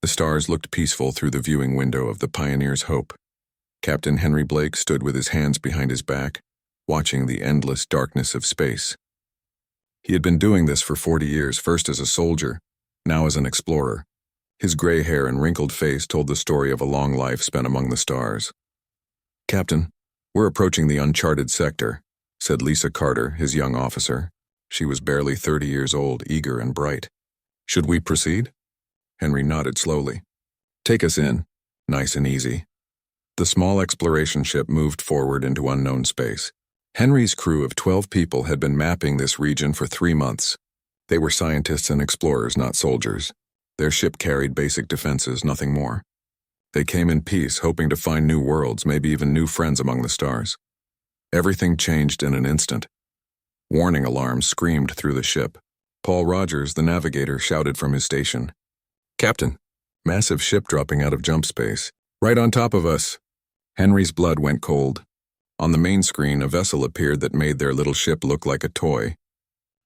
The stars looked peaceful through the viewing window of the Pioneer's Hope. Captain Henry Blake stood with his hands behind his back, watching the endless darkness of space. He had been doing this for 40 years, first as a soldier, now as an explorer. His gray hair and wrinkled face told the story of a long life spent among the stars. "Captain, we're approaching the uncharted sector," said Lisa Carter, his young officer. She was barely 30 years old, eager and bright. "Should we proceed?" Henry nodded slowly. "Take us in, nice and easy." The small exploration ship moved forward into unknown space. Henry's crew of 12 people had been mapping this region for 3 months. They were scientists and explorers, not soldiers. Their ship carried basic defenses, nothing more. They came in peace, hoping to find new worlds, maybe even new friends among the stars. Everything changed in an instant. Warning alarms screamed through the ship. Paul Rogers, the navigator, shouted from his station. "Captain, massive ship dropping out of jump space. Right on top of us." Henry's blood went cold. On the main screen, a vessel appeared that made their little ship look like a toy.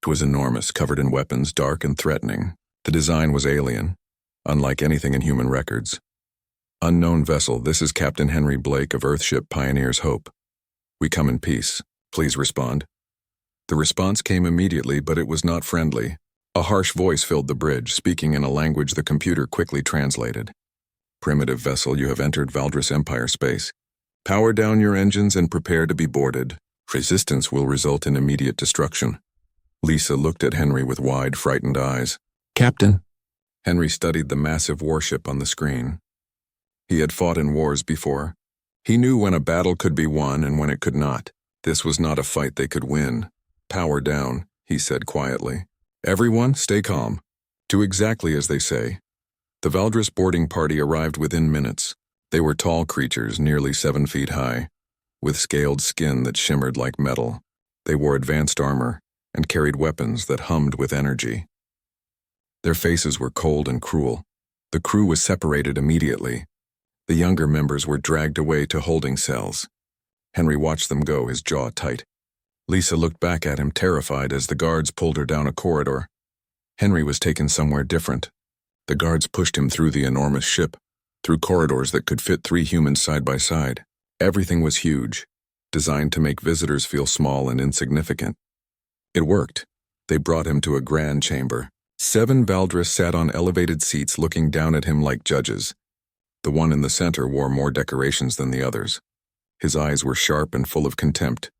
It was enormous, covered in weapons, dark and threatening. The design was alien, unlike anything in human records. "Unknown vessel, this is Captain Henry Blake of Earthship Pioneer's Hope. We come in peace. Please respond." The response came immediately, but it was not friendly. A harsh voice filled the bridge, speaking in a language the computer quickly translated. "Primitive vessel, you have entered Valdris Empire space. Power down your engines and prepare to be boarded. Resistance will result in immediate destruction." Lisa looked at Henry with wide, frightened eyes. "Captain." Henry studied the massive warship on the screen. He had fought in wars before. He knew when a battle could be won and when it could not. This was not a fight they could win. "Power down," he said quietly. "Everyone, stay calm. Do exactly as they say." The Valdris boarding party arrived within minutes. They were tall creatures, nearly 7 feet high, with scaled skin that shimmered like metal. They wore advanced armor and carried weapons that hummed with energy. Their faces were cold and cruel. The crew was separated immediately. The younger members were dragged away to holding cells. Henry watched them go, his jaw tight. Lisa looked back at him, terrified, as the guards pulled her down a corridor. Henry was taken somewhere different. The guards pushed him through the enormous ship, through corridors that could fit 3 humans side by side. Everything was huge, designed to make visitors feel small and insignificant. It worked. They brought him to a grand chamber. 7 Valdris sat on elevated seats looking down at him like judges. The one in the center wore more decorations than the others. His eyes were sharp and full of contempt.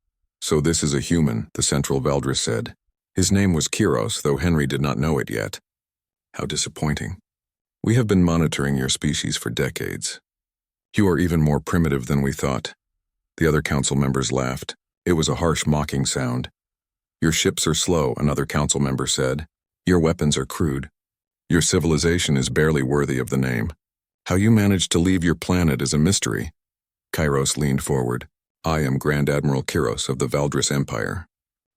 "So this is a human," the central Valdris said. His name was Kiros, though Henry did not know it yet. "How disappointing. We have been monitoring your species for decades. You are even more primitive than we thought." The other council members laughed. It was a harsh, mocking sound. "Your ships are slow," another council member said. "Your weapons are crude. Your civilization is barely worthy of the name. How you managed to leave your planet is a mystery." Kiros leaned forward. "I am Grand Admiral Kiros of the Valdris Empire.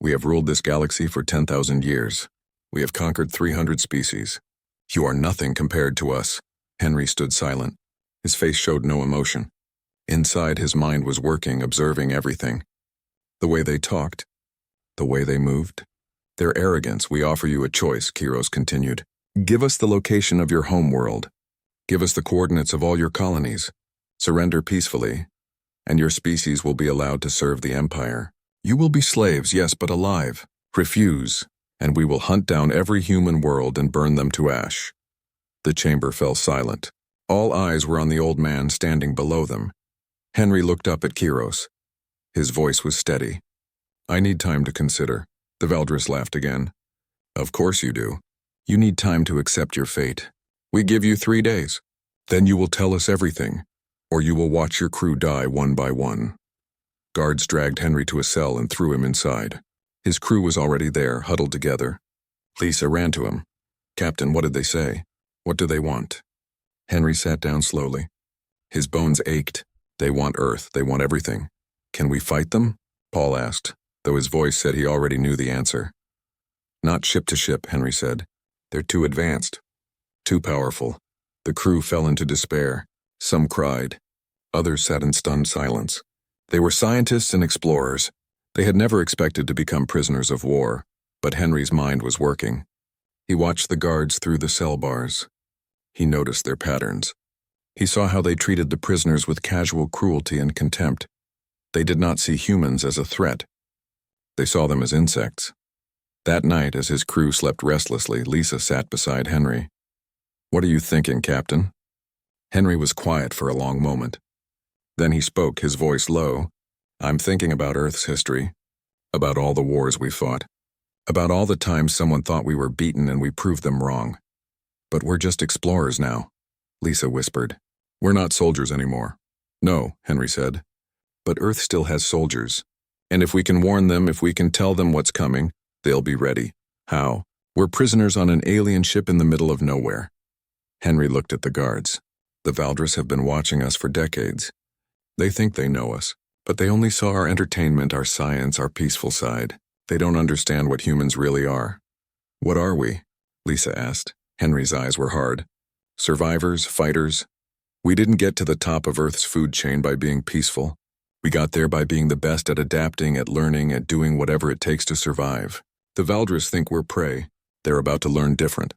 We have ruled this galaxy for 10,000 years. We have conquered 300 species. You are nothing compared to us." Henry stood silent. His face showed no emotion. Inside, his mind was working, observing everything. The way they talked, the way they moved. "Their arrogance. We offer you a choice," Kiros continued. "Give us the location of your home world. Give us the coordinates of all your colonies. Surrender peacefully, and your species will be allowed to serve the Empire. You will be slaves, yes, but alive. Refuse, and we will hunt down every human world and burn them to ash." The chamber fell silent. All eyes were on the old man standing below them. Henry looked up at Kiros. His voice was steady. "I need time to consider." The Valdris laughed again. "Of course you do. You need time to accept your fate. We give you 3 days. Then you will tell us everything, or you will watch your crew die one by one." Guards dragged Henry to a cell and threw him inside. His crew was already there, huddled together. Lisa ran to him. "Captain, what did they say? What do they want?" Henry sat down slowly. His bones ached. "They want Earth. They want everything." "Can we fight them?" Paul asked, though his voice said he already knew the answer. "Not ship to ship," Henry said. "They're too advanced. Too powerful." The crew fell into despair. Some cried. Others sat in stunned silence. They were scientists and explorers. They had never expected to become prisoners of war, but Henry's mind was working. He watched the guards through the cell bars. He noticed their patterns. He saw how they treated the prisoners with casual cruelty and contempt. They did not see humans as a threat. They saw them as insects. That night, as his crew slept restlessly, Lisa sat beside Henry. "What are you thinking, Captain?" Henry was quiet for a long moment. Then he spoke, his voice low. "I'm thinking about Earth's history, about all the wars we fought, about all the times someone thought we were beaten and we proved them wrong. But we're just explorers now," Lisa whispered. "We're not soldiers anymore." "No," Henry said. "But Earth still has soldiers. And if we can warn them, if we can tell them what's coming, they'll be ready." "How?" "We're prisoners on an alien ship in the middle of nowhere." Henry looked at the guards. "The Valdres have been watching us for decades. They think they know us, but they only saw our entertainment, our science, our peaceful side. They don't understand what humans really are." "What are we?" Lisa asked. Henry's eyes were hard. "Survivors, fighters. We didn't get to the top of Earth's food chain by being peaceful. We got there by being the best at adapting, at learning, at doing whatever it takes to survive. The Valdres think we're prey. They're about to learn different."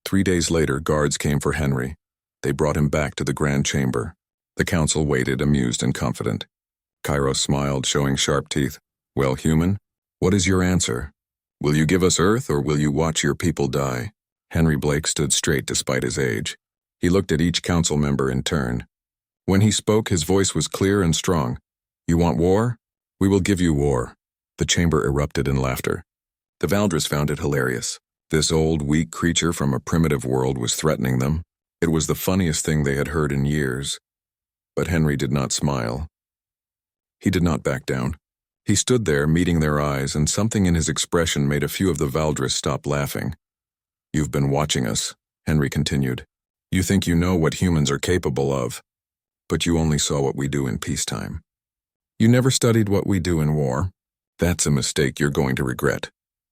3 days later, guards came for Henry. They brought him back to the Grand Chamber. The council waited, amused and confident. Kairos smiled, showing sharp teeth. "Well, human, what is your answer? Will you give us Earth, or will you watch your people die?" Henry Blake stood straight despite his age. He looked at each council member in turn. When he spoke, his voice was clear and strong. "You want war? We will give you war." The chamber erupted in laughter. The Valdres found it hilarious. This old, weak creature from a primitive world was threatening them. It was the funniest thing they had heard in years. But Henry did not smile. He did not back down. He stood there, meeting their eyes, and something in his expression made a few of the Valdres stop laughing. "You've been watching us," Henry continued. "You think you know what humans are capable of, but you only saw what we do in peacetime. You never studied what we do in war. That's a mistake you're going to regret."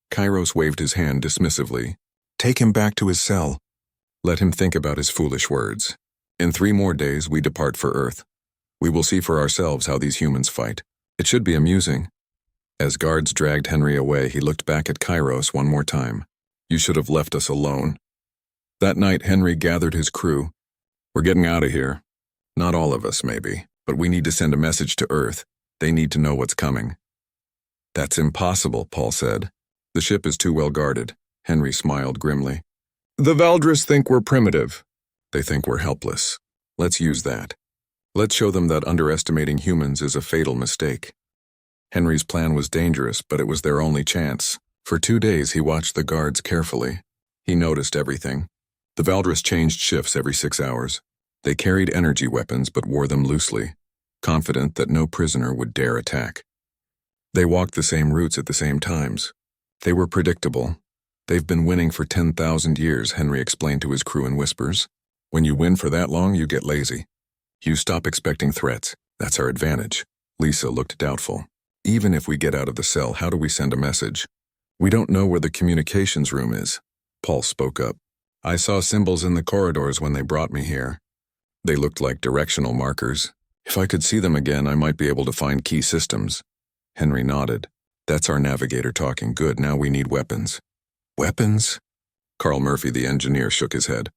Kairos waved his hand dismissively. "Take him back to his cell. Let him think about his foolish words. In 3 more days, we depart for Earth. We will see for ourselves how these humans fight. It should be amusing." As guards dragged Henry away, he looked back at Kairos one more time. "You should have left us alone." That night, Henry gathered his crew. "We're getting out of here. Not all of us, maybe, but we need to send a message to Earth. They need to know what's coming." "That's impossible," Paul said. "The ship is too well guarded." Henry smiled grimly. "The Valdres think we're primitive. They think we're helpless. Let's use that. Let's show them that underestimating humans is a fatal mistake." Henry's plan was dangerous, but it was their only chance. For 2 days, he watched the guards carefully. He noticed everything. The Valdres changed shifts every 6 hours. They carried energy weapons but wore them loosely, confident that no prisoner would dare attack. They walked the same routes at the same times. They were predictable. "They've been winning for 10,000 years, Henry explained to his crew in whispers. "When you win for that long, you get lazy. You stop expecting threats. That's our advantage." Lisa looked doubtful. "Even if we get out of the cell, how do we send a message?" "We don't know where the communications room is." Paul spoke up. "I saw symbols in the corridors when they brought me here. They looked like directional markers. If I could see them again, I might be able to find key systems." Henry nodded. "That's our navigator talking. Good, now we need weapons." "Weapons?" Carl Murphy, the engineer, shook his head.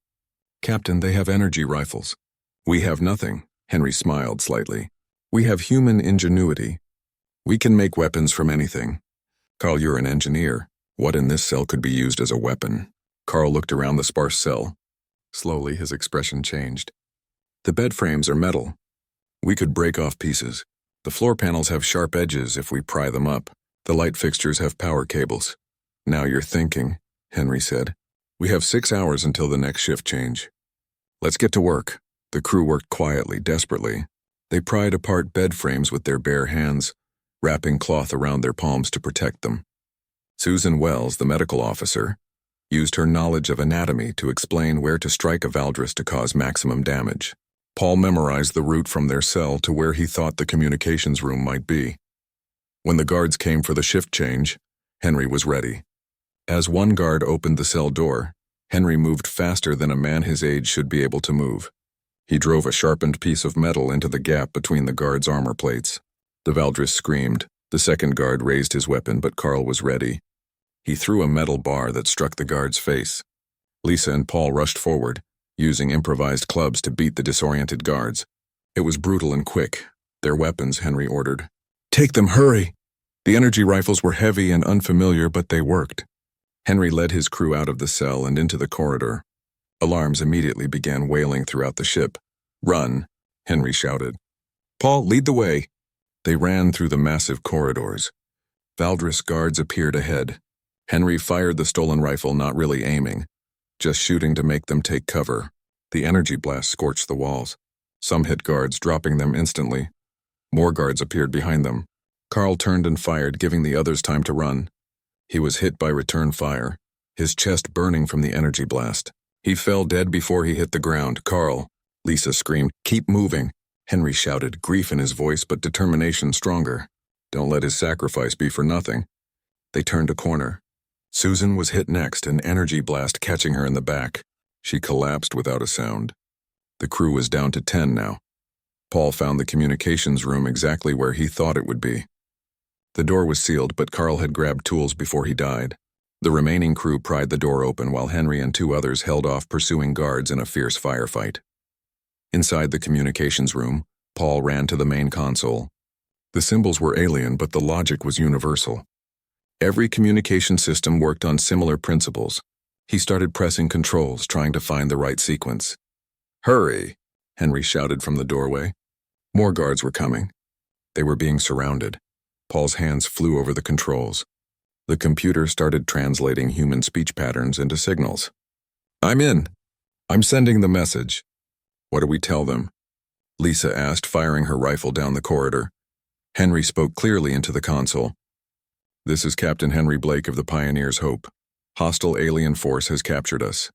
"Captain, they have energy rifles." "We have nothing." Henry smiled slightly. "We have human ingenuity. We can make weapons from anything." "Carl, you're an engineer. What in this cell could be used as a weapon?" Carl looked around the sparse cell. Slowly, his expression changed. "The bed frames are metal. We could break off pieces. The floor panels have sharp edges if we pry them up. The light fixtures have power cables." "Now you're thinking," Henry said. "We have 6 hours until the next shift change. Let's get to work." The crew worked quietly, desperately. They pried apart bed frames with their bare hands, wrapping cloth around their palms to protect them. Susan Wells, the medical officer, used her knowledge of anatomy to explain where to strike a Valdres to cause maximum damage. Paul memorized the route from their cell to where he thought the communications room might be. When the guards came for the shift change, Henry was ready. As one guard opened the cell door, Henry moved faster than a man his age should be able to move. He drove a sharpened piece of metal into the gap between the guard's armor plates. The Valdres screamed. The second guard raised his weapon, but Carl was ready. He threw a metal bar that struck the guard's face. Lisa and Paul rushed forward. using improvised clubs to beat the disoriented guards. It was brutal and quick. Their weapons, Henry ordered. "Take them, hurry!" The energy rifles were heavy and unfamiliar, but they worked. Henry led his crew out of the cell and into the corridor. Alarms immediately began wailing throughout the ship. "Run," Henry shouted. "Paul, lead the way." They ran through the massive corridors. Valdris guards appeared ahead. Henry fired the stolen rifle, not really aiming, just shooting to make them take cover. The energy blast scorched the walls. Some hit guards, dropping them instantly. More guards appeared behind them. Carl turned and fired, giving the others time to run. He was hit by return fire, his chest burning from the energy blast. He fell dead before he hit the ground. "Carl," Lisa screamed. "Keep moving," Henry shouted, grief in his voice but determination stronger. Don't let his sacrifice be for nothing. They turned a corner. Susan was hit next, an energy blast catching her in the back. She collapsed without a sound. The crew was down to 10 now. Paul found the communications room exactly where he thought it would be. The door was sealed, but Carl had grabbed tools before he died. The remaining crew pried the door open while Henry and 2 others held off pursuing guards in a fierce firefight. Inside the communications room, Paul ran to the main console. The symbols were alien, but the logic was universal. Every communication system worked on similar principles. He started pressing controls, trying to find the right sequence. "Hurry!" Henry shouted from the doorway. More guards were coming. They were being surrounded. Paul's hands flew over the controls. The computer started translating human speech patterns into signals. "I'm in. I'm sending the message." "What do we tell them?" Lisa asked, firing her rifle down the corridor. Henry spoke clearly into the console. "This is Captain Henry Blake of the Pioneer's Hope. Hostile alien force has captured us.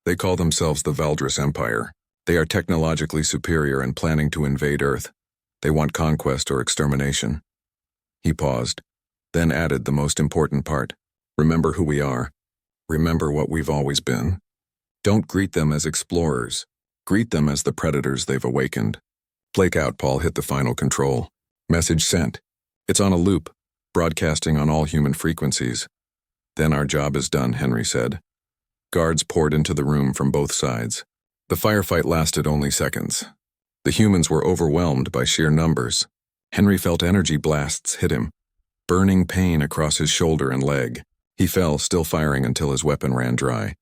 They call themselves the Valdris Empire. They are technologically superior and planning to invade Earth. They want conquest or extermination." He paused, then added the most important part. "Remember who we are. Remember what we've always been. Don't greet them as explorers. Greet them as the predators they've awakened." Flake out, Paul hit the final control. Message sent. It's on a loop, broadcasting on all human frequencies. "Then our job is done," Henry said. Guards poured into the room from both sides. The firefight lasted only seconds. The humans were overwhelmed by sheer numbers. Henry felt energy blasts hit him, burning pain across his shoulder and leg. He fell, still firing until his weapon ran dry.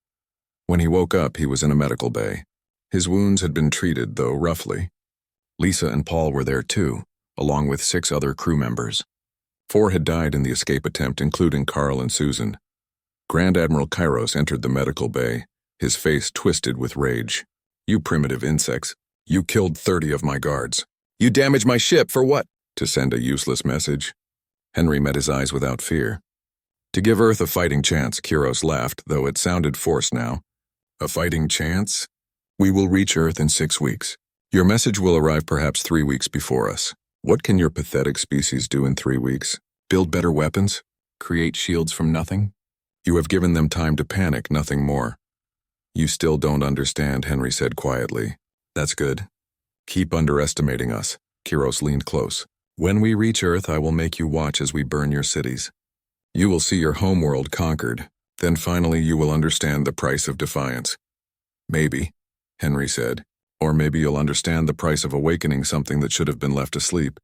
When he woke up, he was in a medical bay. His wounds had been treated, though roughly. Lisa and Paul were there too, along with 6 other crew members. 4 had died in the escape attempt, including Carl and Susan. Grand Admiral Kairos entered the medical bay, his face twisted with rage. "You primitive insects. You killed 30 of my guards. You damaged my ship for what?" To send a useless message. Henry met his eyes without fear. "To give Earth a fighting chance," Kairos laughed, though it sounded forced now. "A fighting chance? We will reach Earth in 6 weeks. Your message will arrive perhaps 3 weeks before us. What can your pathetic species do in 3 weeks? Build better weapons? Create shields from nothing? You have given them time to panic, nothing more." "You still don't understand," Henry said quietly. "That's good. Keep underestimating us." Kairos leaned close. "When we reach Earth, I will make you watch as we burn your cities. You will see your homeworld conquered. Then finally you will understand the price of defiance." "Maybe," Henry said. "Or maybe you'll understand the price of awakening something that should have been left asleep."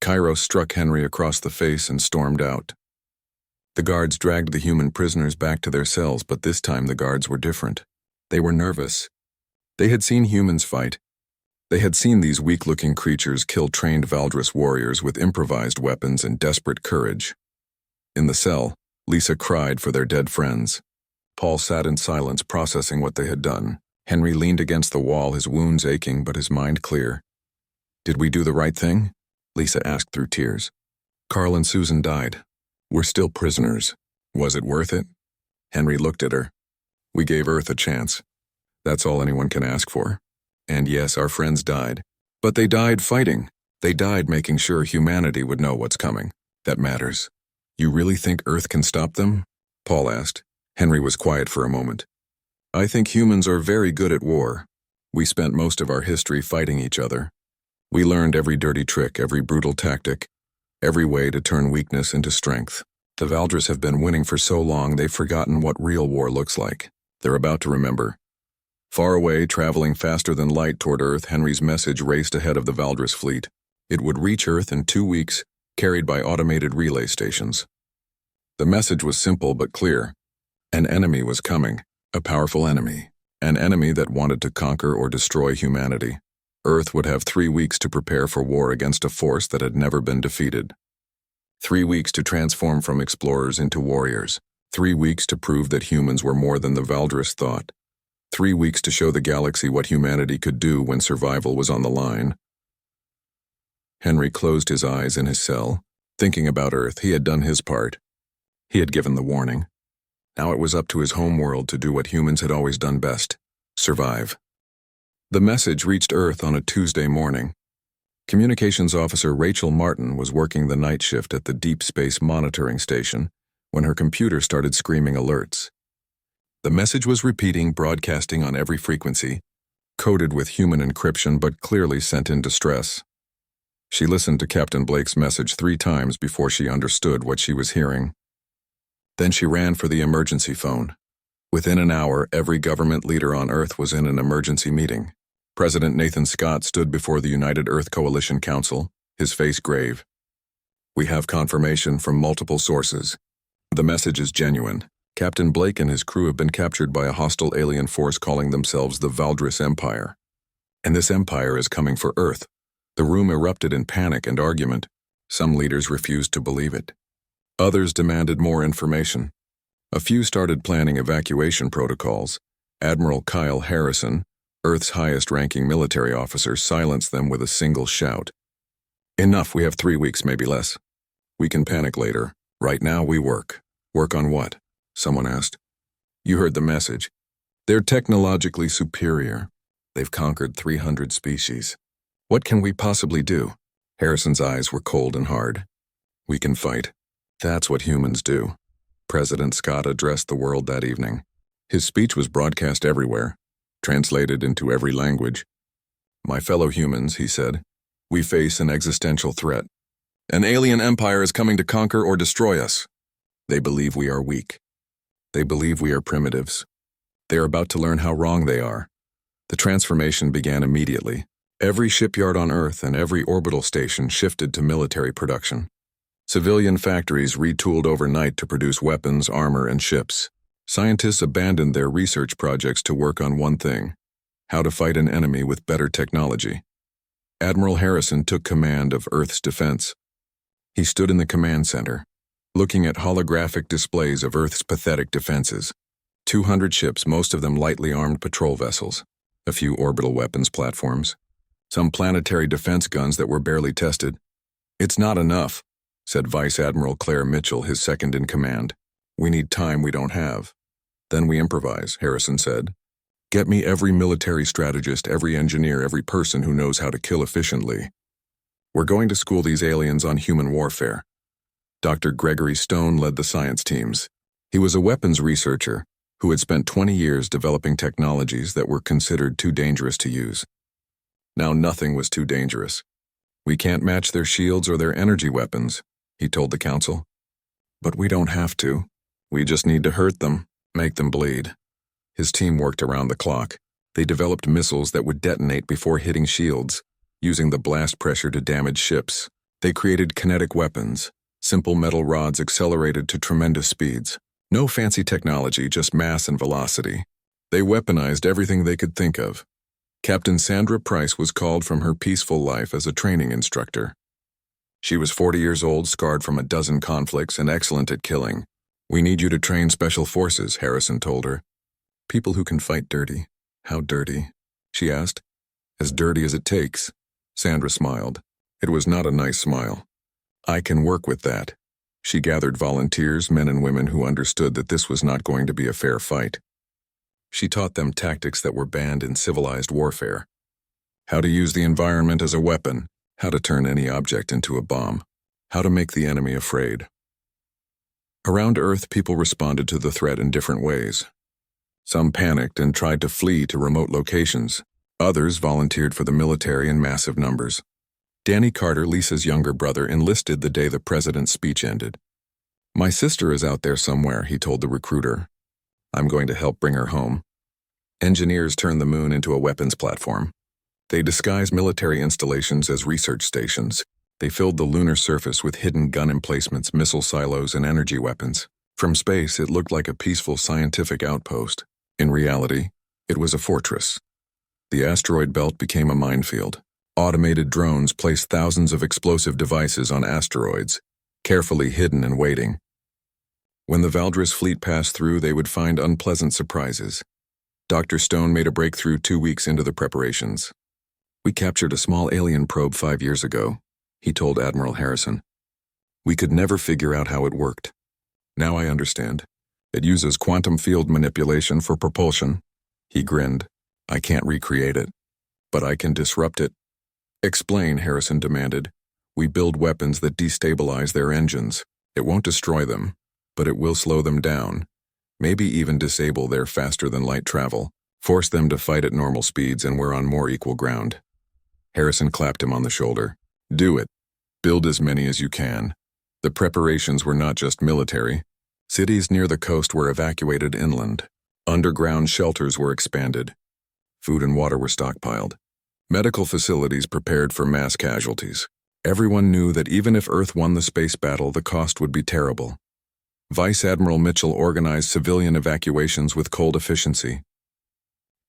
Kairos struck Henry across the face and stormed out. The guards dragged the human prisoners back to their cells, but this time the guards were different. They were nervous. They had seen humans fight. They had seen these weak-looking creatures kill trained Valdris warriors with improvised weapons and desperate courage. In the cell, Lisa cried for their dead friends. Paul sat in silence, processing what they had done. Henry leaned against the wall, his wounds aching but his mind clear. "Did we do the right thing?" Lisa asked through tears. "Carl and Susan died. We're still prisoners. Was it worth it?" Henry looked at her. "We gave Earth a chance. That's all anyone can ask for. And yes, our friends died. But they died fighting. They died making sure humanity would know what's coming. That matters." "You really think Earth can stop them?" Paul asked. Henry was quiet for a moment. "I think humans are very good at war. We spent most of our history fighting each other. We learned every dirty trick, every brutal tactic, every way to turn weakness into strength. The Valdris have been winning for so long they've forgotten what real war looks like. They're about to remember. Far away, traveling faster than light toward Earth, Henry's message raced ahead of the Valdris fleet. It would reach Earth in 2 weeks, carried by automated relay stations. The message was simple but clear. An enemy was coming, a powerful enemy, an enemy that wanted to conquer or destroy humanity. Earth would have 3 weeks to prepare for war against a force that had never been defeated. 3 weeks to transform from explorers into warriors. 3 weeks to prove that humans were more than the Valdris thought. 3 weeks to show the galaxy what humanity could do when survival was on the line. Henry closed his eyes in his cell. Thinking about Earth, he had done his part. He had given the warning. Now it was up to his home world to do what humans had always done best: survive. The message reached Earth on a Tuesday morning. Communications Officer Rachel Martin was working the night shift at the Deep Space Monitoring Station when her computer started screaming alerts. The message was repeating, broadcasting on every frequency, coded with human encryption but clearly sent in distress. She listened to Captain Blake's message 3 times before she understood what she was hearing. Then she ran for the emergency phone. Within an hour, every government leader on Earth was in an emergency meeting. President Nathan Scott stood before the United Earth Coalition Council, his face grave. "We have confirmation from multiple sources. The message is genuine. Captain Blake and his crew have been captured by a hostile alien force calling themselves the Valdris Empire. And this empire is coming for Earth." The room erupted in panic and argument. Some leaders refused to believe it. Others demanded more information. A few started planning evacuation protocols. Admiral Kyle Harrison, Earth's highest-ranking military officer, silenced them with a single shout. "Enough, we have 3 weeks, maybe less. We can panic later. Right now we work." "Work on what?" someone asked. "You heard the message. They're technologically superior. They've conquered 300 species. What can we possibly do?" Harrison's eyes were cold and hard. "We can fight. That's what humans do." President Scott addressed the world that evening. His speech was broadcast everywhere, translated into every language. "My fellow humans," he said, "we face an existential threat. An alien empire is coming to conquer or destroy us. They believe we are weak. They believe we are primitives. They are about to learn how wrong they are." The transformation began immediately. Every shipyard on Earth and every orbital station shifted to military production. Civilian factories retooled overnight to produce weapons, armor, and ships. Scientists abandoned their research projects to work on one thing: how to fight an enemy with better technology. Admiral Harrison took command of Earth's defense. He stood in the command center, looking at holographic displays of Earth's pathetic defenses. 200 ships, most of them lightly armed patrol vessels, a few orbital weapons platforms, some planetary defense guns that were barely tested. "It's not enough," said Vice Admiral Claire Mitchell, his second in command. "We need time we don't have." "Then we improvise," Harrison said. "Get me every military strategist, every engineer, every person who knows how to kill efficiently. We're going to school these aliens on human warfare." Dr. Gregory Stone led the science teams. He was a weapons researcher who had spent 20 years developing technologies that were considered too dangerous to use. Now nothing was too dangerous. "We can't match their shields or their energy weapons," he told the council. "But we don't have to. We just need to hurt them, make them bleed." His team worked around the clock. They developed missiles that would detonate before hitting shields, using the blast pressure to damage ships. They created kinetic weapons, simple metal rods accelerated to tremendous speeds. No fancy technology, just mass and velocity. They weaponized everything they could think of. Captain Sandra Price was called from her peaceful life as a training instructor. She was 40 years old, scarred from a dozen conflicts, and excellent at killing. "We need you to train special forces," Harrison told her. "People who can fight dirty." "How dirty?" she asked. "As dirty as it takes." Sandra smiled. It was not a nice smile. "I can work with that." She gathered volunteers, men and women who understood that this was not going to be a fair fight. She taught them tactics that were banned in civilized warfare. How to use the environment as a weapon, how to turn any object into a bomb, how to make the enemy afraid. Around Earth, people responded to the threat in different ways. Some panicked and tried to flee to remote locations. Others volunteered for the military in massive numbers. Danny Carter, Lisa's younger brother, enlisted the day the president's speech ended. "My sister is out there somewhere," he told the recruiter. "I'm going to help bring her home." Engineers turned the moon into a weapons platform. They disguised military installations as research stations. They filled the lunar surface with hidden gun emplacements, missile silos, and energy weapons. From space, it looked like a peaceful scientific outpost. In reality, it was a fortress. The asteroid belt became a minefield. Automated drones placed thousands of explosive devices on asteroids, carefully hidden and waiting. When the Valdris fleet passed through, they would find unpleasant surprises. Dr. Stone made a breakthrough 2 weeks into the preparations. "We captured a small alien probe 5 years ago," he told Admiral Harrison. "We could never figure out how it worked. Now I understand. It uses quantum field manipulation for propulsion." He grinned. "I can't recreate it, but I can disrupt it." "Explain," Harrison demanded. "We build weapons that destabilize their engines. It won't destroy them, but it will slow them down, maybe even disable their faster-than-light travel, force them to fight at normal speeds, and we're on more equal ground." Harrison clapped him on the shoulder. "Do it. Build as many as you can." The preparations were not just military. Cities near the coast were evacuated inland. Underground shelters were expanded. Food and water were stockpiled. Medical facilities prepared for mass casualties. Everyone knew that even if Earth won the space battle, the cost would be terrible. Vice Admiral Mitchell organized civilian evacuations with cold efficiency.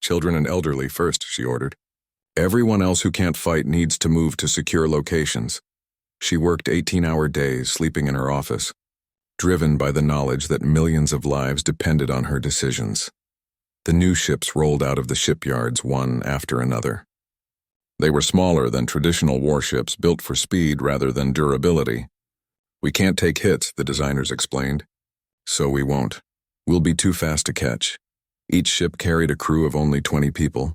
"Children and elderly first," she ordered. "Everyone else who can't fight needs to move to secure locations." She worked 18-hour days, sleeping in her office, driven by the knowledge that millions of lives depended on her decisions. The new ships rolled out of the shipyards one after another. They were smaller than traditional warships, built for speed rather than durability. "We can't take hits," the designers explained. "So we won't. We'll be too fast to catch." Each ship carried a crew of only 20 people.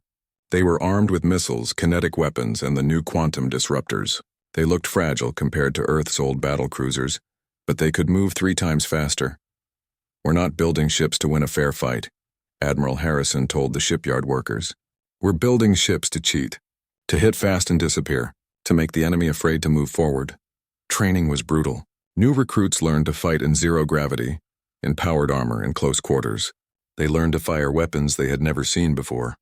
They were armed with missiles, kinetic weapons, and the new quantum disruptors. They looked fragile compared to Earth's old battle cruisers, but they could move 3 times faster. "We're not building ships to win a fair fight," Admiral Harrison told the shipyard workers. "We're building ships to cheat, to hit fast and disappear, to make the enemy afraid to move forward." Training was brutal. New recruits learned to fight in zero gravity, in powered armor, in close quarters. They learned to fire weapons they had never seen before.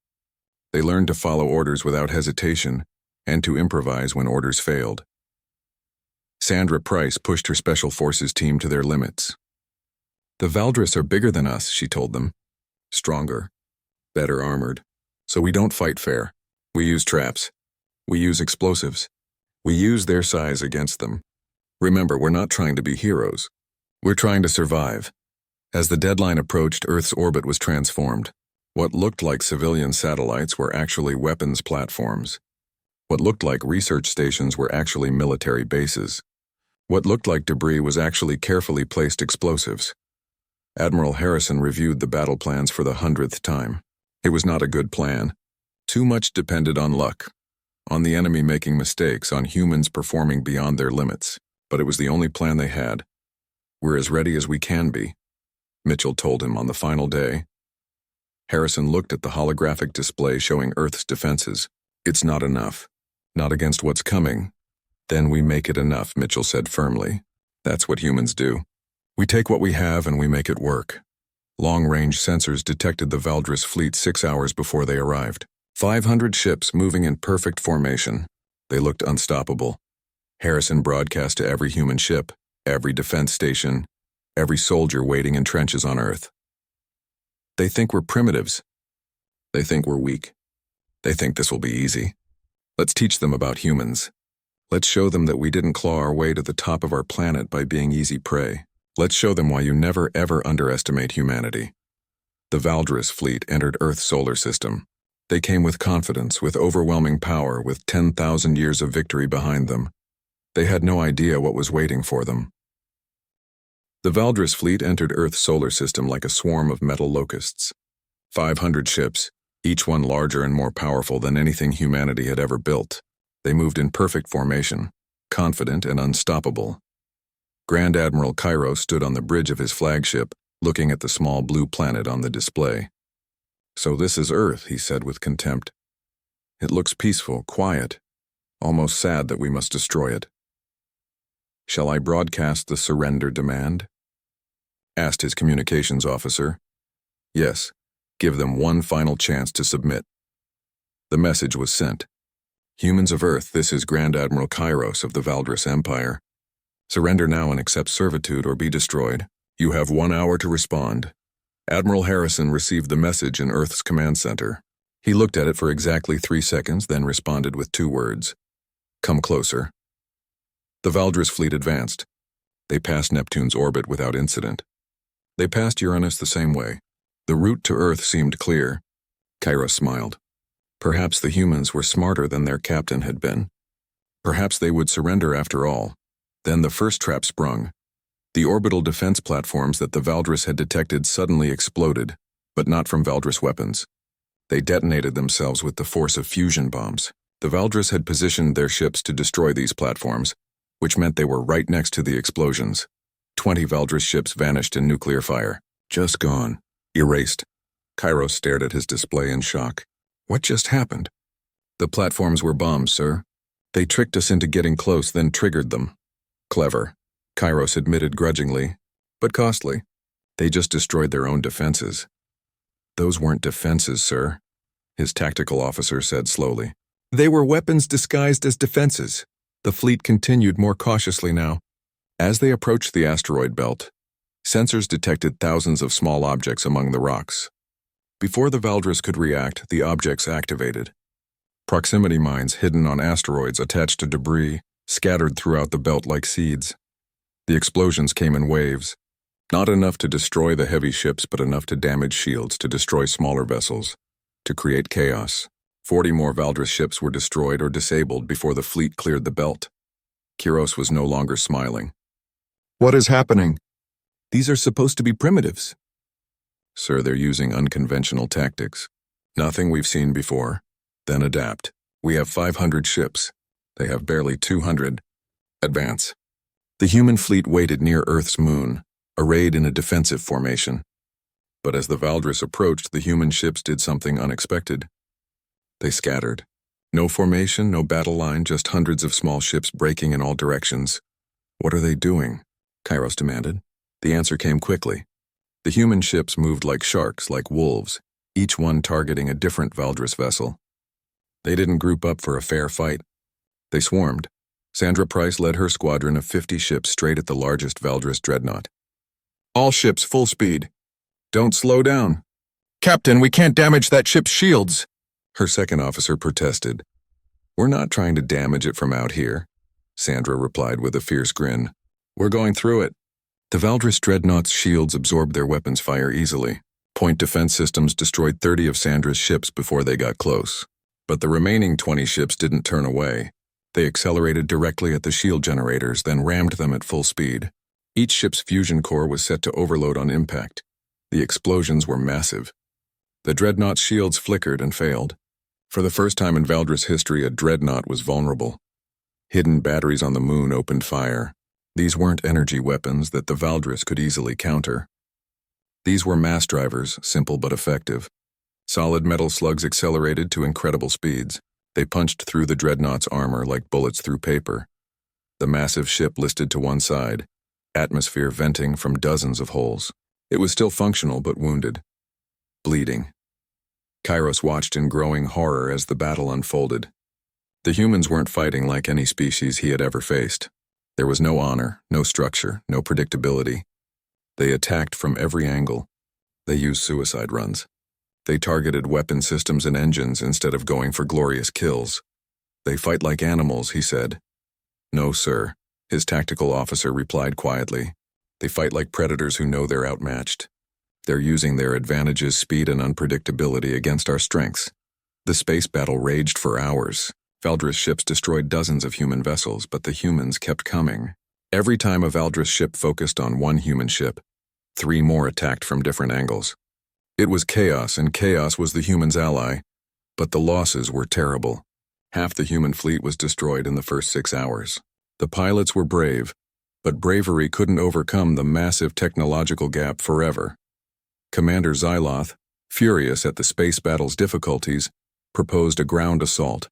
They learned to follow orders without hesitation and to improvise when orders failed. Sandra Price pushed her Special Forces team to their limits. "The Valdris are bigger than us," she told them. "Stronger, better armored. So we don't fight fair. We use traps. We use explosives. We use their size against them. Remember, we're not trying to be heroes. We're trying to survive." As the deadline approached, Earth's orbit was transformed. What looked like civilian satellites were actually weapons platforms. What looked like research stations were actually military bases. What looked like debris was actually carefully placed explosives. Admiral Harrison reviewed the battle plans for the 100th time. It was not a good plan. Too much depended on luck, on the enemy making mistakes, on humans performing beyond their limits. But it was the only plan they had. "We're as ready as we can be," Mitchell told him on the final day. Harrison looked at the holographic display showing Earth's defenses. "It's not enough. Not against what's coming." "Then we make it enough," Mitchell said firmly. "That's what humans do. We take what we have and we make it work." Long-range sensors detected the Valdris fleet 6 hours before they arrived. 500 ships moving in perfect formation. They looked unstoppable. Harrison broadcast to every human ship, every defense station, every soldier waiting in trenches on Earth. "They think we're primitives. They think we're weak. They think this will be easy. Let's teach them about humans. Let's show them that we didn't claw our way to the top of our planet by being easy prey. Let's show them why you never ever underestimate humanity." The Valdris fleet entered Earth's solar system. They came with confidence, with overwhelming power, with 10,000 years of victory behind them. They had no idea what was waiting for them. The Valdris fleet entered Earth's solar system like a swarm of metal locusts. 500 ships, each one larger and more powerful than anything humanity had ever built. They moved in perfect formation, confident and unstoppable. Grand Admiral Cairo stood on the bridge of his flagship, looking at the small blue planet on the display. "So this is Earth," he said with contempt. "It looks peaceful, quiet, almost sad that we must destroy it." "Shall I broadcast the surrender demand?" asked his communications officer. "Yes, Give them one final chance to submit. The message was sent. Humans of Earth, this is Grand Admiral Kairos of the Valdris Empire. Surrender now and accept servitude or be destroyed. You have 1 hour to respond. Admiral Harrison received the message in Earth's command center. He looked at it for exactly 3 seconds, then responded with 2 words. Come closer. The Valdris fleet advanced. They passed Neptune's orbit without incident. They passed Uranus the same way. The route to Earth seemed clear. Kairos smiled. Perhaps the humans were smarter than their captain had been. Perhaps they would surrender after all. Then the first trap sprung. The orbital defense platforms that the Valdris had detected suddenly exploded, but not from Valdris weapons. They detonated themselves with the force of fusion bombs. The Valdris had positioned their ships to destroy these platforms, which meant they were right next to the explosions. 20 Valdris ships vanished in nuclear fire. Just gone. Erased. Kairos stared at his display in shock. What just happened? The platforms were bombs, sir. They tricked us into getting close, then triggered them. Clever, Kairos admitted grudgingly, but costly. They just destroyed their own defenses. Those weren't defenses, sir, his tactical officer said slowly. They were weapons disguised as defenses. The fleet continued more cautiously now. As they approached the asteroid belt, sensors detected thousands of small objects among the rocks. Before the Valdris could react, the objects activated. Proximity mines hidden on asteroids attached to debris scattered throughout the belt like seeds. The explosions came in waves, not enough to destroy the heavy ships, but enough to damage shields, to destroy smaller vessels, to create chaos. 40 more Valdris ships were destroyed or disabled before the fleet cleared the belt. Kairos was no longer smiling. What is happening? These are supposed to be primitives. Sir, they're using unconventional tactics. Nothing we've seen before. Then adapt. We have 500 ships. They have barely 200. Advance. The human fleet waited near Earth's moon, arrayed in a defensive formation. But as the Valdris approached, the human ships did something unexpected. They scattered. No formation, no battle line, just hundreds of small ships breaking in all directions. What are they doing? Kairos demanded. The answer came quickly. The human ships moved like sharks, like wolves, each one targeting a different Valdris vessel. They didn't group up for a fair fight. They swarmed. Sandra Price led her squadron of 50 ships straight at the largest Valdris dreadnought. All ships full speed. Don't slow down. Captain, we can't damage that ship's shields, her second officer protested. We're not trying to damage it from out here, Sandra replied with a fierce grin. We're going through it. The Valdris dreadnought's shields absorbed their weapons fire easily. Point defense systems destroyed 30 of Sandra's ships before they got close. But the remaining 20 ships didn't turn away. They accelerated directly at the shield generators, then rammed them at full speed. Each ship's fusion core was set to overload on impact. The explosions were massive. The dreadnought's shields flickered and failed. For the first time in Valdris history, a dreadnought was vulnerable. Hidden batteries on the moon opened fire. These weren't energy weapons that the Valdris could easily counter. These were mass drivers, simple but effective. Solid metal slugs accelerated to incredible speeds. They punched through the dreadnought's armor like bullets through paper. The massive ship listed to one side, atmosphere venting from dozens of holes. It was still functional but wounded. Bleeding. Kairos watched in growing horror as the battle unfolded. The humans weren't fighting like any species he had ever faced. There was no honor, no structure, no predictability. They attacked from every angle. They used suicide runs. They targeted weapon systems and engines instead of going for glorious kills. They fight like animals, he said. No, sir, his tactical officer replied quietly. They fight like predators who know they're outmatched. They're using their advantages, speed, and unpredictability against our strengths. The space battle raged for hours. Valdris ships destroyed dozens of human vessels, but the humans kept coming. Every time a Valdris ship focused on one human ship, 3 more attacked from different angles. It was chaos, and chaos was the humans' ally, but the losses were terrible. Half the human fleet was destroyed in the first 6 hours. The pilots were brave, but bravery couldn't overcome the massive technological gap forever. Commander Xyloth, furious at the space battle's difficulties, proposed a ground assault.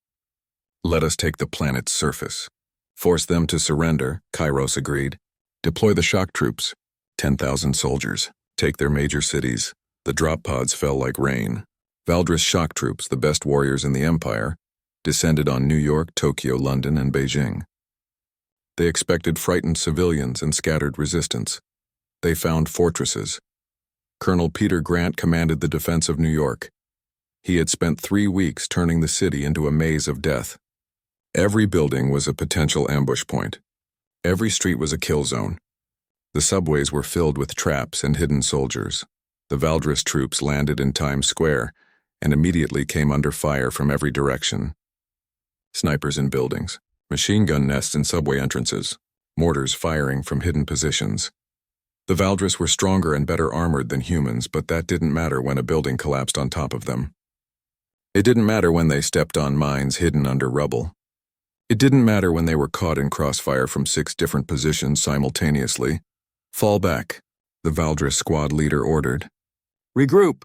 Let us take the planet's surface. Force them to surrender, Kairos agreed. Deploy the shock troops, 10,000 soldiers. Take their major cities. The drop pods fell like rain. Valdris shock troops, the best warriors in the Empire, descended on New York, Tokyo, London, and Beijing. They expected frightened civilians and scattered resistance. They found fortresses. Colonel Peter Grant commanded the defense of New York. He had spent 3 weeks turning the city into a maze of death. Every building was a potential ambush point. Every street was a kill zone. The subways were filled with traps and hidden soldiers. The Valdris troops landed in Times Square and immediately came under fire from every direction. Snipers in buildings, machine gun nests in subway entrances, mortars firing from hidden positions. The Valdris were stronger and better armored than humans, but that didn't matter when a building collapsed on top of them. It didn't matter when they stepped on mines hidden under rubble. It didn't matter when they were caught in crossfire from 6 different positions simultaneously. Fall back, the Valdris squad leader ordered. Regroup!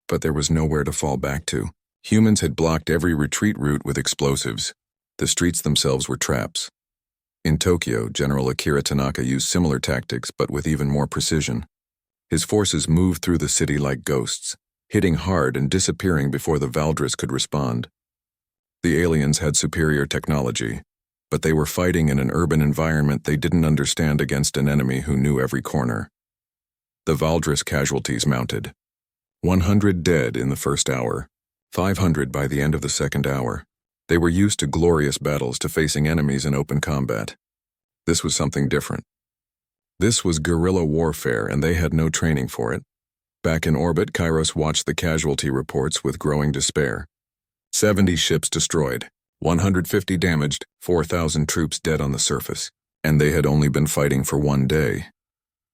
But there was nowhere to fall back to. Humans had blocked every retreat route with explosives. The streets themselves were traps. In Tokyo, General Akira Tanaka used similar tactics, but with even more precision. His forces moved through the city like ghosts, hitting hard and disappearing before the Valdris could respond. The aliens had superior technology, but they were fighting in an urban environment they didn't understand against an enemy who knew every corner. The Valdris casualties mounted. 100 dead in the first hour, 500 by the end of the second hour. They were used to glorious battles, to facing enemies in open combat. This was something different. This was guerrilla warfare, and they had no training for it. Back in orbit, Kairos watched the casualty reports with growing despair. 70 ships destroyed, 150 damaged, 4,000 troops dead on the surface, and they had only been fighting for 1 day.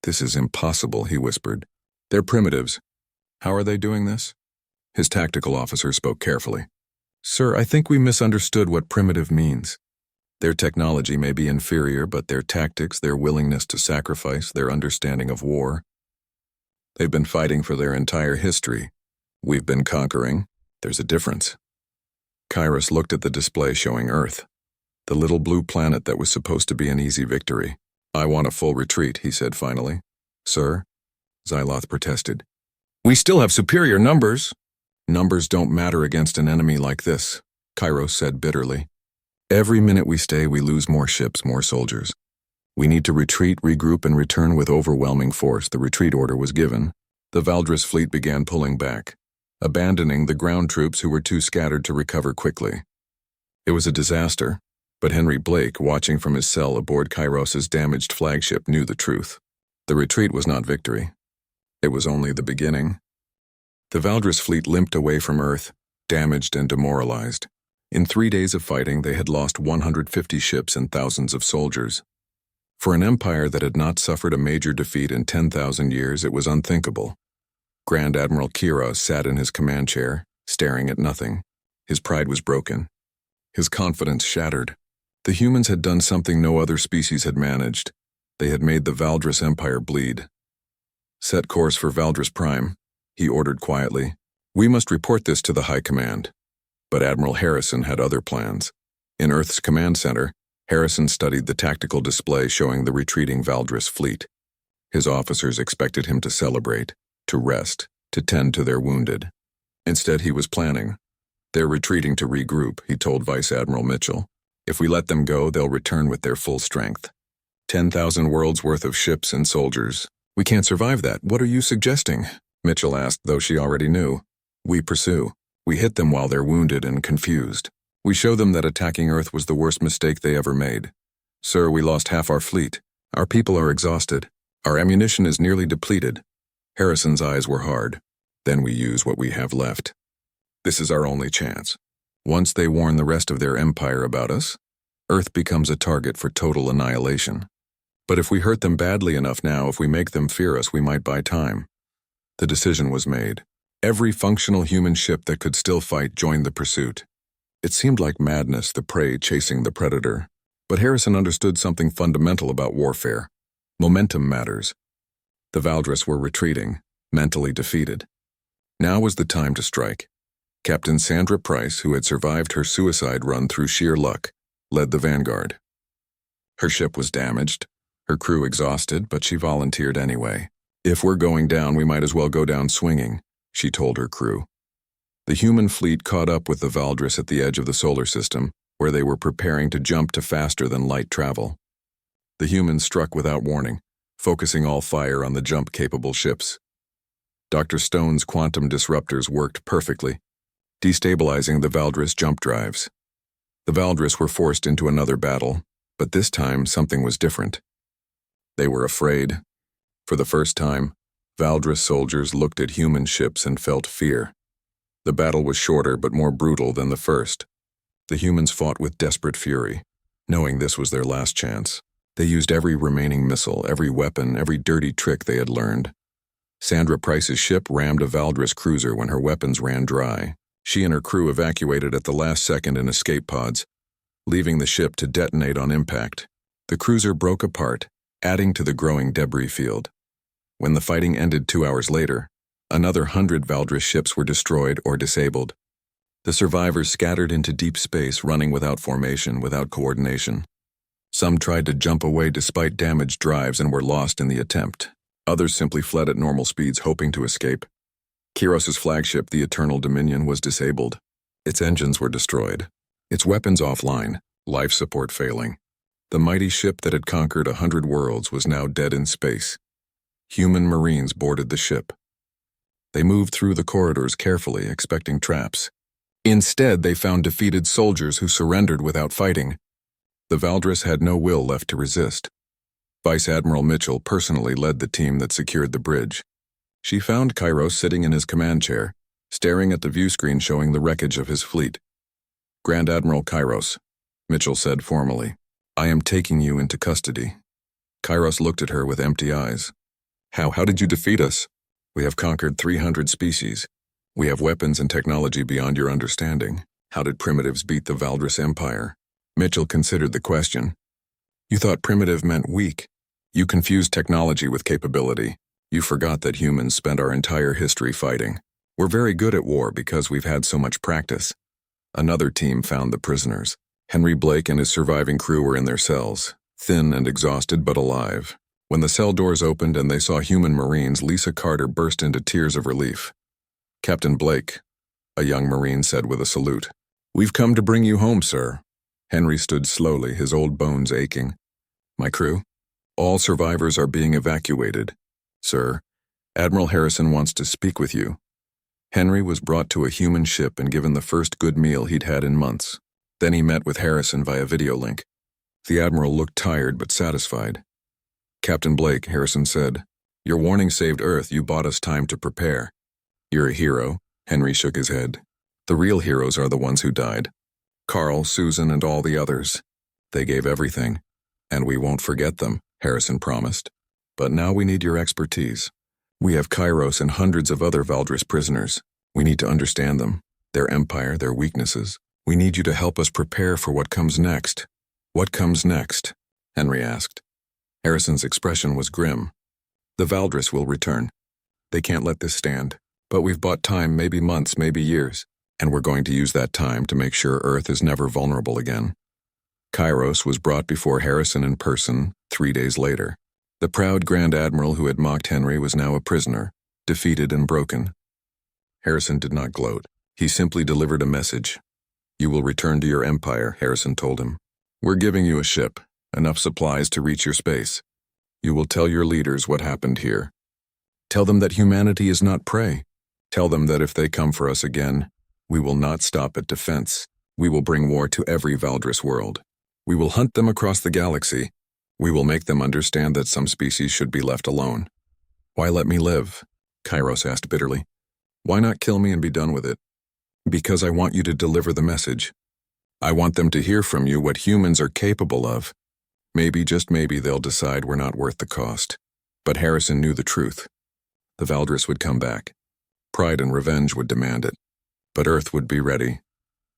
This is impossible, he whispered. They're primitives. How are they doing this? His tactical officer spoke carefully. Sir, I think we misunderstood what primitive means. Their technology may be inferior, but their tactics, their willingness to sacrifice, their understanding of war. They've been fighting for their entire history. We've been conquering. There's a difference. Kairos looked at the display showing Earth, the little blue planet that was supposed to be an easy victory. I want a full retreat, he said finally. Sir? Xyloth protested. We still have superior numbers. Numbers don't matter against an enemy like this, Kairos said bitterly. Every minute we stay, we lose more ships, more soldiers. We need to retreat, regroup, and return with overwhelming force. The retreat order was given. The Valdris fleet began pulling back, abandoning the ground troops who were too scattered to recover quickly. It was a disaster, but Henry Blake, watching from his cell aboard Kairos's damaged flagship, knew the truth. The retreat was not victory. It was only the beginning. The Valdris fleet limped away from Earth, damaged and demoralized. In 3 days of fighting, they had lost 150 ships and thousands of soldiers. For an empire that had not suffered a major defeat in 10,000 years, it was unthinkable. Grand Admiral Kira sat in his command chair, staring at nothing. His pride was broken. His confidence shattered. The humans had done something no other species had managed. They had made the Valdris Empire bleed. Set course for Valdris Prime, he ordered quietly. We must report this to the High Command. But Admiral Harrison had other plans. In Earth's command center, Harrison studied the tactical display showing the retreating Valdris fleet. His officers expected him to celebrate, to rest, to tend to their wounded. Instead, he was planning. They're retreating to regroup, he told Vice Admiral Mitchell. If we let them go, they'll return with their full strength. 10,000 worlds worth of ships and soldiers. We can't survive that. What are you suggesting? Mitchell asked, though she already knew. We pursue. We hit them while they're wounded and confused. We show them that attacking Earth was the worst mistake they ever made. Sir, we lost half our fleet. Our people are exhausted. Our ammunition is nearly depleted. Harrison's eyes were hard. Then we use what we have left. This is our only chance. Once they warn the rest of their empire about us, Earth becomes a target for total annihilation. But if we hurt them badly enough now, if we make them fear us, we might buy time. The decision was made. Every functional human ship that could still fight joined the pursuit. It seemed like madness, the prey chasing the predator. But Harrison understood something fundamental about warfare. Momentum matters. The Valdris were retreating, mentally defeated. Now was the time to strike. Captain Sandra Price, who had survived her suicide run through sheer luck, led the vanguard. Her ship was damaged, her crew exhausted, but she volunteered anyway. If we're going down, we might as well go down swinging. she told her crew. The human fleet caught up with the Valdris at the edge of the solar system, where they were preparing to jump to faster-than-light travel. The humans struck without warning, focusing all fire on the jump-capable ships. Dr. Stone's quantum disruptors worked perfectly, destabilizing the Valdris jump drives. The Valdris were forced into another battle, but this time something was different. They were afraid. For the first time, Valdris soldiers looked at human ships and felt fear. The battle was shorter but more brutal than the first. The humans fought with desperate fury, knowing this was their last chance. They used every remaining missile, every weapon, every dirty trick they had learned. Sandra Price's ship rammed a Valdris cruiser when her weapons ran dry. She and her crew evacuated at the last second in escape pods, leaving the ship to detonate on impact. The cruiser broke apart, adding to the growing debris field. When the fighting ended 2 hours later, another 100 Valdris ships were destroyed or disabled. The survivors scattered into deep space, running without formation, without coordination. Some tried to jump away despite damaged drives and were lost in the attempt. Others simply fled at normal speeds, hoping to escape. Kyros's flagship, the Eternal Dominion, was disabled. Its engines were destroyed, its weapons offline, life support failing. The mighty ship that had conquered 100 worlds was now dead in space. Human Marines boarded the ship. They moved through the corridors carefully, expecting traps. Instead, they found defeated soldiers who surrendered without fighting. The Valdris had no will left to resist. Vice Admiral Mitchell personally led the team that secured the bridge. She found Kyros sitting in his command chair, staring at the view screen showing the wreckage of his fleet. "Grand Admiral Kyros," Mitchell said formally, "I am taking you into custody." Kyros looked at her with empty eyes. How did you defeat us?" "We have conquered 300 species. We have weapons and technology beyond your understanding. How did primitives beat the Valdris Empire?" Mitchell considered the question. "You thought primitive meant weak. You confused technology with capability. You forgot that humans spent our entire history fighting. We're very good at war because we've had so much practice." Another team found the prisoners. Henry Blake and his surviving crew were in their cells, thin and exhausted but alive. When the cell doors opened and they saw human Marines, Lisa Carter burst into tears of relief. "Captain Blake," a young Marine said with a salute. "We've come to bring you home, sir." Henry stood slowly, his old bones aching. "My crew? All survivors are being evacuated. Sir, Admiral Harrison wants to speak with you." Henry was brought to a human ship and given the first good meal he'd had in months. Then he met with Harrison via video link. The Admiral looked tired but satisfied. "Captain Blake," Harrison said, "your warning saved Earth. You bought us time to prepare." "You're a hero," Henry shook his head. "The real heroes are the ones who died. Carl, Susan, and all the others. They gave everything. And we won't forget them," Harrison promised. "But now we need your expertise. We have Kyros and hundreds of other Valdris prisoners. We need to understand them, their empire, their weaknesses. We need you to help us prepare for what comes next." "What comes next?" Henry asked. Harrison's expression was grim. "The Valdris will return. They can't let this stand. But we've bought time, maybe months, maybe years, and we're going to use that time to make sure Earth is never vulnerable again." Kyros was brought before Harrison in person 3 days later. The proud Grand Admiral who had mocked Henry was now a prisoner, defeated and broken. Harrison did not gloat. He simply delivered a message. "You will return to your empire," Harrison told him. "We're giving you a ship, enough supplies to reach your space. You will tell your leaders what happened here. Tell them that humanity is not prey. Tell them that if they come for us again, we will not stop at defense. We will bring war to every Valdris world. We will hunt them across the galaxy. We will make them understand that some species should be left alone." "Why let me live?" Kyros asked bitterly. "Why not kill me and be done with it?" "Because I want you to deliver the message. I want them to hear from you what humans are capable of. Maybe, just maybe, they'll decide we're not worth the cost." But Harrison knew the truth. The Valdris would come back. Pride and revenge would demand it. But Earth would be ready.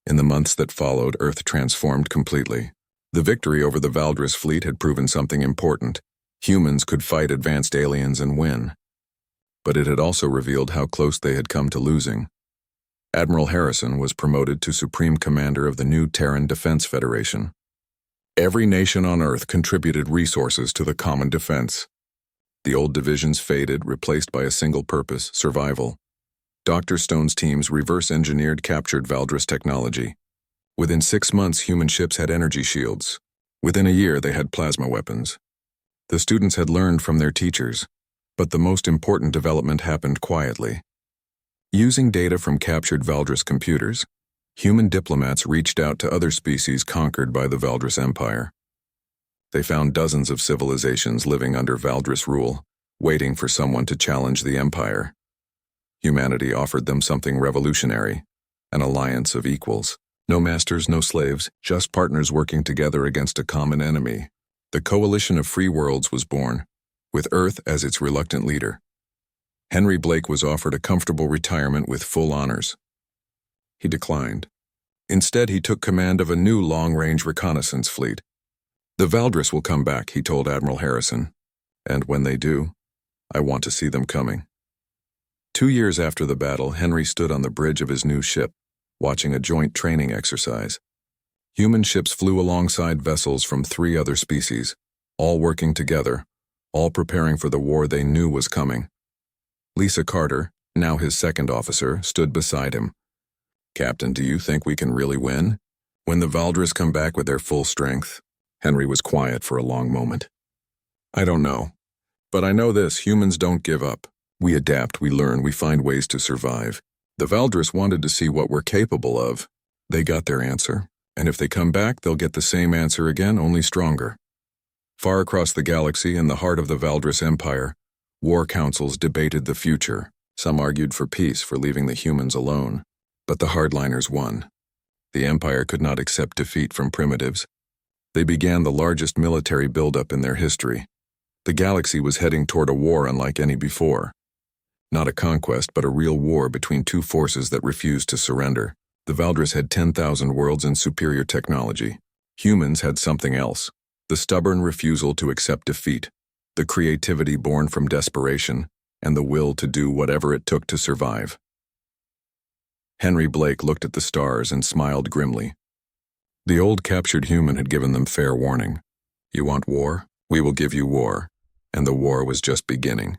In the months that followed, Earth transformed completely. The victory over the Valdris fleet had proven something important. Humans could fight advanced aliens and win. But it had also revealed how close they had come to losing. Admiral Harrison was promoted to Supreme Commander of the new Terran Defense Federation. Every nation on Earth contributed resources to the common defense. The old divisions faded, replaced by a single purpose: survival. Dr. Stone's teams reverse-engineered captured Valdris technology. Within 6 months, human ships had energy shields. Within a year, they had plasma weapons. The students had learned from their teachers, but the most important development happened quietly. Using data from captured Valdris computers, human diplomats reached out to other species conquered by the Valdris Empire. They found dozens of civilizations living under Valdris rule, waiting for someone to challenge the Empire. Humanity offered them something revolutionary, an alliance of equals. No masters, no slaves, just partners working together against a common enemy. The coalition of free worlds was born, with Earth as its reluctant leader. Henry Blake was offered a comfortable retirement with full honors. He declined. Instead, he took command of a new long-range reconnaissance fleet. The Valdris will come back, he told Admiral Harrison. And when they do, I want to see them coming. 2 years after the battle, Henry stood on the bridge of his new ship, watching a joint training exercise. Human ships flew alongside vessels from 3 other species, all working together, all preparing for the war they knew was coming. Lisa Carter, now his second officer, stood beside him. "Captain, do you think we can really win? When the Valdris come back with their full strength?" Henry was quiet for a long moment. "I don't know. But I know this, humans don't give up. We adapt, we learn, we find ways to survive. The Valdris wanted to see what we're capable of. They got their answer, and if they come back, they'll get the same answer again, only stronger." Far across the galaxy, in the heart of the Valdris Empire, war councils debated the future. Some argued for peace, for leaving the humans alone. But the hardliners won. The Empire could not accept defeat from primitives. They began the largest military buildup in their history. The galaxy was heading toward a war unlike any before. Not a conquest, but a real war between 2 forces that refused to surrender. The Valdris had 10,000 worlds and superior technology. Humans had something else. The stubborn refusal to accept defeat, the creativity born from desperation, and the will to do whatever it took to survive. Henry Blake looked at the stars and smiled grimly. The old captured human had given them fair warning. "You want war? We will give you war." And the war was just beginning.